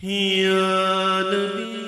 یا نبی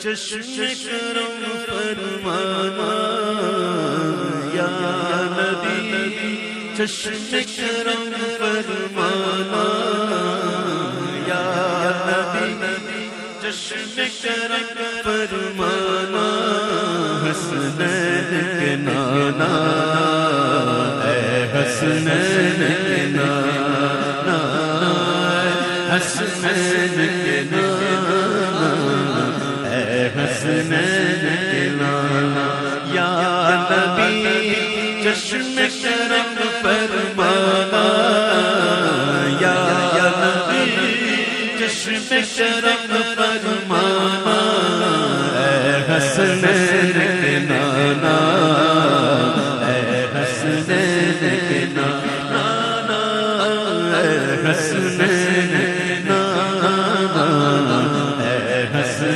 چشم کرم فرمانا یا نبی چشم کرم فرمانا یا نبی چشم کرم فرمانا حسنین کے نانا اے حسنین کے نانا حسنین کے نانا حسنین کے نانا یا نبی چشم کرم پر